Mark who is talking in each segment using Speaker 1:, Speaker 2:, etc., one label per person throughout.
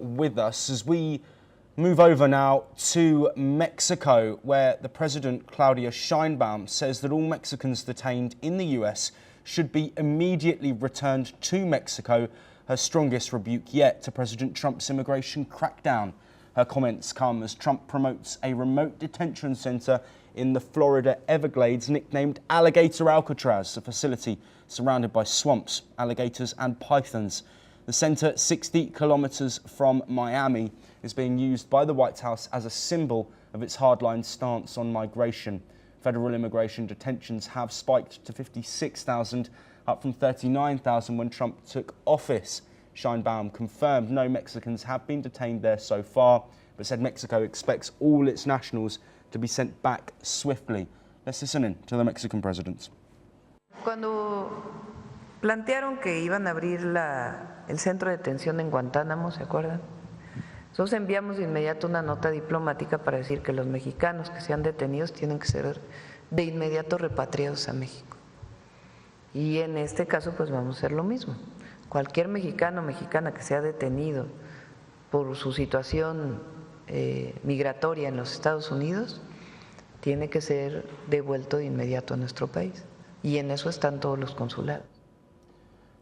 Speaker 1: with us as we move over now to Mexico, where the President, Claudia Sheinbaum, says that all Mexicans detained in the US should be immediately returned to Mexico, her strongest rebuke yet to President Trump's immigration crackdown. Her comments come as Trump promotes a remote detention center in the Florida Everglades nicknamed Alligator Alcatraz, a facility surrounded by swamps, alligators and pythons. The center, 60 kilometers from Miami, is being used by the White House as a symbol of its hardline stance on migration. Federal immigration detentions have spiked to 56,000, up from 39,000 when Trump took office. Sheinbaum confirmed no Mexicans have been detained there so far, but said Mexico expects all its nationals to be sent back swiftly. Let's listen in to the Mexican president.
Speaker 2: Cuando plantearon que iban a abrir el centro de detención en Guantánamo, ¿se acuerdan? Nosotros enviamos de inmediato una nota diplomática para decir que los mexicanos que sean detenidos tienen que ser de inmediato repatriados a México. Y en este caso pues vamos a hacer lo mismo. Cualquier mexicano o mexicana que sea detenido por su situación migratoria en los Estados Unidos tiene que ser devuelto de inmediato a nuestro país. Y en eso están todos los consulados.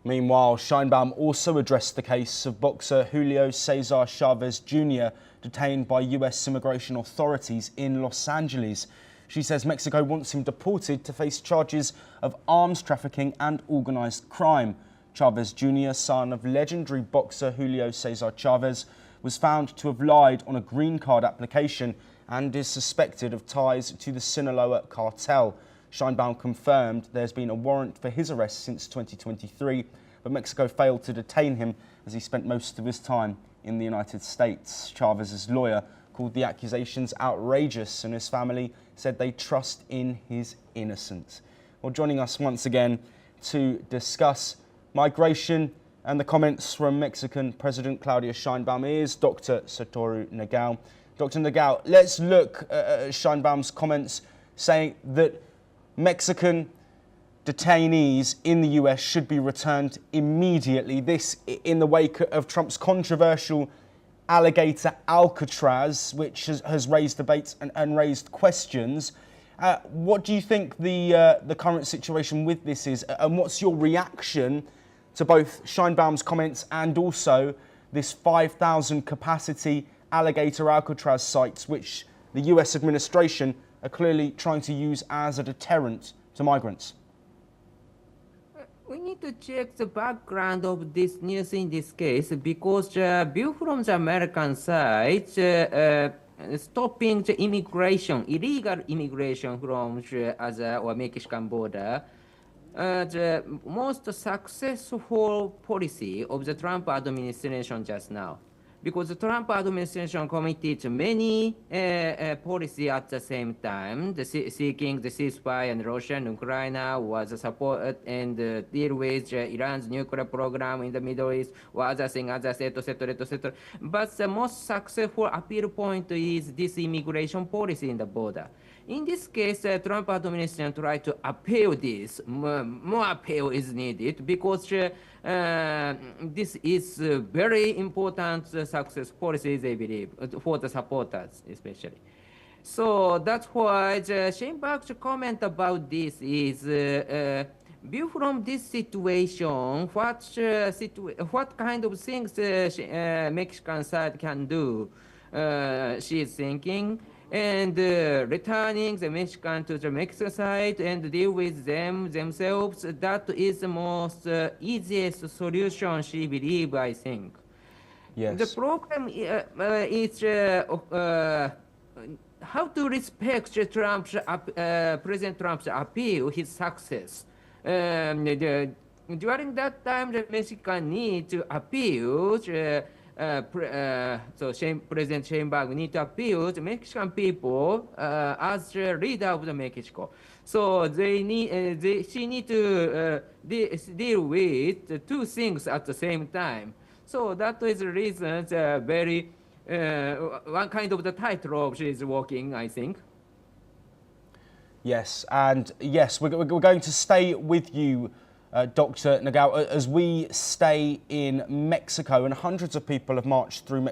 Speaker 1: Meanwhile, Sheinbaum also addressed the case of boxer Julio Cesar Chavez Jr., detained by US immigration authorities in Los Angeles. She says Mexico wants him deported to face charges of arms trafficking and organised crime. Chavez Jr., son of legendary boxer Julio Cesar Chavez, was found to have lied on a green card application and is suspected of ties to the Sinaloa cartel. Sheinbaum confirmed there's been a warrant for his arrest since 2023, but Mexico failed to detain him as he spent most of his time in the United States. Chavez's lawyer called the accusations outrageous, and his family said they trust in his innocence. Well, joining us once again to discuss migration and the comments from Mexican President Claudia Sheinbaum is Dr. Satoru Nagao. Dr. Nagao, let's look at Sheinbaum's comments saying that Mexican detainees in the US should be returned immediately. This in the wake of Trump's controversial Alligator Alcatraz, which has raised debates and raised questions. What do you think the current situation with this is, and what's your reaction to both Sheinbaum's comments and also this 5,000 capacity Alligator Alcatraz sites, which the US administration are clearly trying to use as a deterrent to migrants?
Speaker 3: We need to check the background of this news in this case, because the view from the American side, stopping the immigration, illegal immigration from the other or Mexican border, the most successful policy of the Trump administration just now. Because the Trump administration committed many policy at the same time, seeking the ceasefire in Russia and Ukraine was support and deal with Iran's nuclear program in the Middle East, or other things, etc., etc. But the most successful appeal point is this immigration policy in the border. In this case, the Trump administration tried to appeal this. More appeal is needed because this is very important success policy, they believe, for the supporters especially. So that's why the Sheinbaum's comment about this is view from this situation, what kind of things the Mexican side can do, she is thinking. And returning the Mexican to the Mexican side and deal with themselves, that is the most easiest solution, she believes, I think.
Speaker 1: Yes.
Speaker 3: The problem is how to respect President Trump's appeal, his success. During that time, the Mexican need to appeal. So President Sheinbaum need to appeal the Mexican people as the leader of the Mexico. So she need to deal with two things at the same time. So that is the reason very one kind of the tightrope she is walking, I think.
Speaker 1: Yes, and yes, we're going to stay with you, Dr. Nagao, as we stay in Mexico, and hundreds of people have marched through